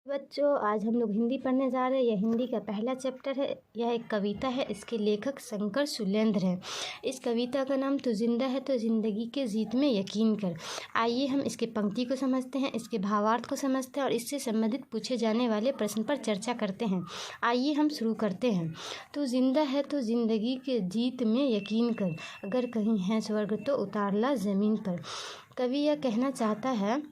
बच्चों, आज हम लोग हिंदी पढ़ने जा रहे हैं। यह हिंदी का पहला चैप्टर है। यह एक कविता है। इसके लेखक शंकर सुलेंद्र हैं। इस कविता का नाम तू जिंदा है तो जिंदगी के जीत में यकीन कर। आइए हम इसके पंक्ति को समझते हैं, इसके भावार्थ को समझते हैं और इससे संबंधित पूछे जाने वाले प्रश्न पर चर्चा करते हैं। आइए हम शुरू करते हैं। तू जिंदा है तो जिंदगी के जीत में यकीन कर, अगर कहीं है स्वर्ग तो उतार ला ज़मीन पर। कवि यह कहना चाहता है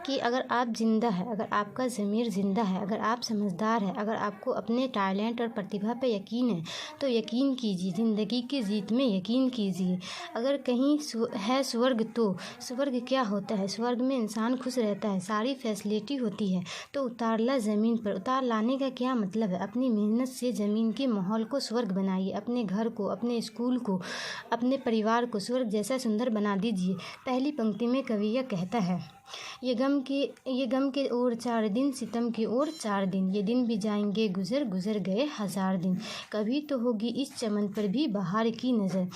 कि अगर आप जिंदा है, अगर आपका ज़मीर ज़िंदा है, अगर आप समझदार है, अगर आपको अपने टैलेंट और प्रतिभा पे यकीन है तो यकीन कीजिए, ज़िंदगी की जीत में यकीन कीजिए। अगर कहीं है स्वर्ग तो स्वर्ग क्या होता है? स्वर्ग में इंसान खुश रहता है, सारी फैसिलिटी होती है। तो उतार ला ज़मीन पर। उतार लाने का क्या मतलब है? अपनी मेहनत से ज़मीन के माहौल को स्वर्ग बनाइए। अपने घर को, अपने स्कूल को, अपने परिवार को स्वर्ग जैसा सुंदर बना दीजिए। पहली पंक्ति में कवि यह कहता है, ये गम के ओर 4 दिन, सितम की ओर 4 दिन। ये दिन भी जाएंगे गुजर, गुजर गए 1000 दिन। कभी तो होगी इस चमन पर भी बहार की नज़र।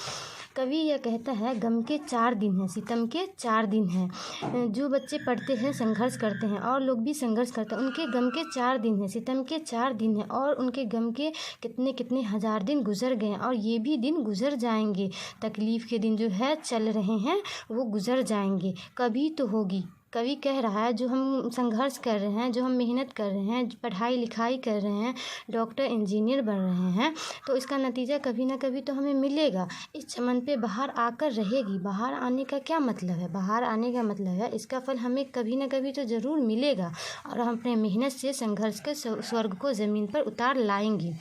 कवि यह कहता है गम के 4 दिन हैं, सितम के 4 दिन हैं। जो बच्चे पढ़ते हैं, संघर्ष करते हैं और लोग भी संघर्ष करते हैं, उनके गम के 4 दिन हैं, सितम के 4 दिन हैं और उनके गम के कितने कितने 1000 दिन गुजर गए हैं और ये भी दिन गुजर जाएंगे। तकलीफ़ के दिन जो है चल रहे हैं वो गुजर जाएंगे। कभी तो होगी। कवि कह रहा है जो हम संघर्ष कर रहे हैं, जो हम मेहनत कर रहे हैं, पढ़ाई लिखाई कर रहे हैं, डॉक्टर इंजीनियर बन रहे हैं, तो इसका नतीजा कभी ना कभी तो हमें मिलेगा। इस चमन पे बहार आकर रहेगी। बहार आने का क्या मतलब है? बहार आने का मतलब है इसका फल हमें कभी ना कभी तो ज़रूर मिलेगा और हम अपने मेहनत से संघर्ष के स्वर्ग को ज़मीन पर उतार लाएंगे।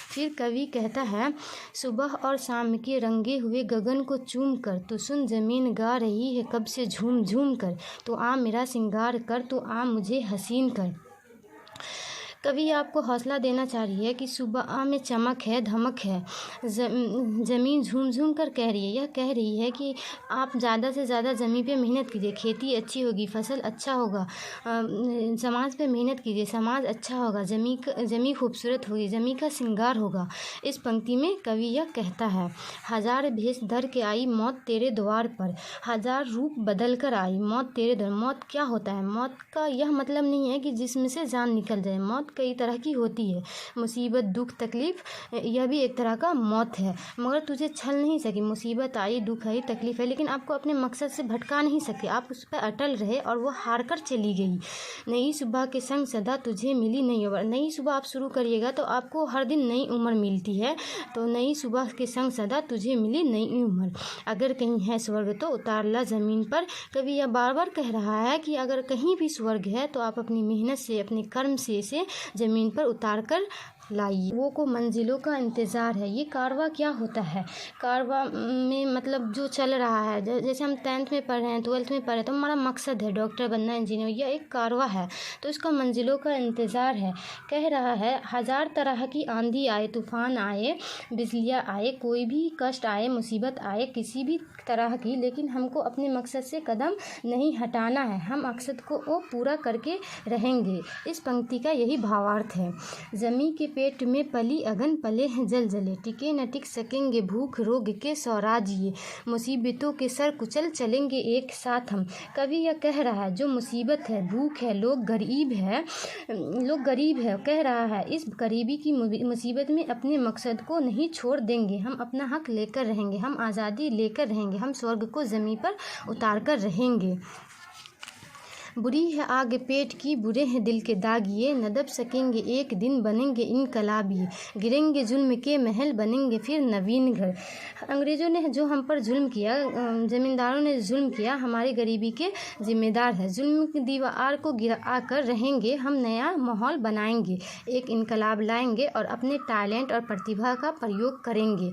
फिर कवि कहता है, सुबह और शाम के रंगे हुए गगन को चूम कर, तो सुन ज़मीन गा रही है कब से झूम झूम कर। तो आ मेरा सिंगार कर, तो आ मुझे हसीन कर। कवि आपको हौसला देना चाह रही है कि सुबह में चमक है, धमक है, ज़मीन झूम झूम कर कह रही है। यह कह रही है कि आप ज़्यादा से ज़्यादा ज़मीन पे मेहनत कीजिए, खेती अच्छी होगी, फसल अच्छा होगा। समाज पे मेहनत कीजिए, समाज अच्छा होगा, ज़मीन खूबसूरत होगी, ज़मीन का सिंगार होगा। इस पंक्ति में कवि यह कहता है, 1000 भेष धर के आई मौत तेरे द्वार पर, 1000 रूप बदल कर आई मौत तेरे द्वार। मौत क्या होता है? मौत का यह मतलब नहीं है कि जिस्म से जान निकल जाए। मौत कई तरह की होती है, मुसीबत, दुख, तकलीफ़, यह भी एक तरह का मौत है। मगर तुझे छल नहीं सकी। मुसीबत आई, दुख आई, तकलीफ़ है, लेकिन आपको अपने मकसद से भटका नहीं सके। आप उस पर अटल रहे और वो हार कर चली गई। नई सुबह के संग सदा तुझे मिली नई उम्र। नई सुबह आप शुरू करिएगा तो आपको हर दिन नई उम्र मिलती है। तो नई सुबह के संग सदा तुझे मिली नई उम्र। अगर कहीं है स्वर्ग तो उतार ला ज़मीन पर। कवि यह बार बार कह रहा है कि अगर कहीं भी स्वर्ग है तो आप अपनी मेहनत से, अपने कर्म से इसे ज़मीन पर उतार कर लाइए। वो को मंजिलों का इंतज़ार है। ये कारवा क्या होता है? कारवा में मतलब जो चल रहा है, जैसे हम 10th में पढ़ रहे हैं, 12th में पढ़ रहे हैं, तो हमारा मकसद है डॉक्टर बनना, इंजीनियर, यह एक कारवा है। तो इसका मंजिलों का इंतज़ार है। कह रहा है 1000 तरह की आंधी आए, तूफ़ान आए, बिजलियाँ आए, कोई भी कष्ट आए, मुसीबत आए, किसी भी तरह की, लेकिन हमको अपने मकसद से कदम नहीं हटाना है। हम मकसद को वो पूरा करके रहेंगे। इस पंक्ति का यही भावार्थ है। ज़मीं के पेट में पली अगन, पले हैं जल जले, टिके न टिक सकेंगे भूख रोग के स्वराज्य, मुसीबतों के सर कुचल चलेंगे एक साथ हम। कवि यह कह रहा है जो मुसीबत है, भूख है, लोग गरीब है, कह रहा है इस गरीबी की मुसीबत में अपने मकसद को नहीं छोड़ देंगे। हम अपना हक लेकर रहेंगे, हम आज़ादी लेकर रहेंगे, हम स्वर्ग को ज़मीन पर उतार कर रहेंगे। बुरी है आग पेट की, बुरे हैं दिल के दाग, ये न दब सकेंगे एक दिन, बनेंगे इनकलाबी, गिरेंगे जुल्म के महल, बनेंगे फिर नवीन घर। अंग्रेज़ों ने जो हम पर जुल्म किया, ज़मींदारों ने जुल्म किया, हमारी गरीबी के ज़िम्मेदार है। जुल्म की दीवार को गिरा कर रहेंगे, हम नया माहौल बनाएंगे, एक इनकलाब लाएंगे और अपने टैलेंट और प्रतिभा का प्रयोग करेंगे।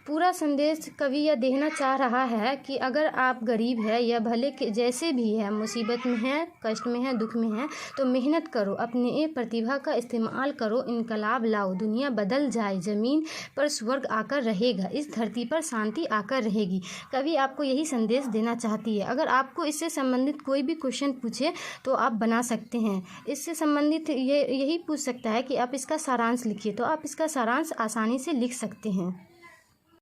पूरा संदेश कवि यह देना चाह रहा है कि अगर आप गरीब है या भले के जैसे भी है, मुसीबत में है, कष्ट में है, दुख में है, तो मेहनत करो, अपने प्रतिभा का इस्तेमाल करो, इनकलाब लाओ, दुनिया बदल जाए, ज़मीन पर स्वर्ग आकर रहेगा, इस धरती पर शांति आकर रहेगी। कवि आपको यही संदेश देना चाहती है। अगर आपको इससे संबंधित कोई भी क्वेश्चन पूछे तो आप बना सकते हैं। इससे संबंधित यही पूछ सकता है कि आप इसका सारांश लिखिए, तो आप इसका सारांश आसानी से लिख सकते हैं।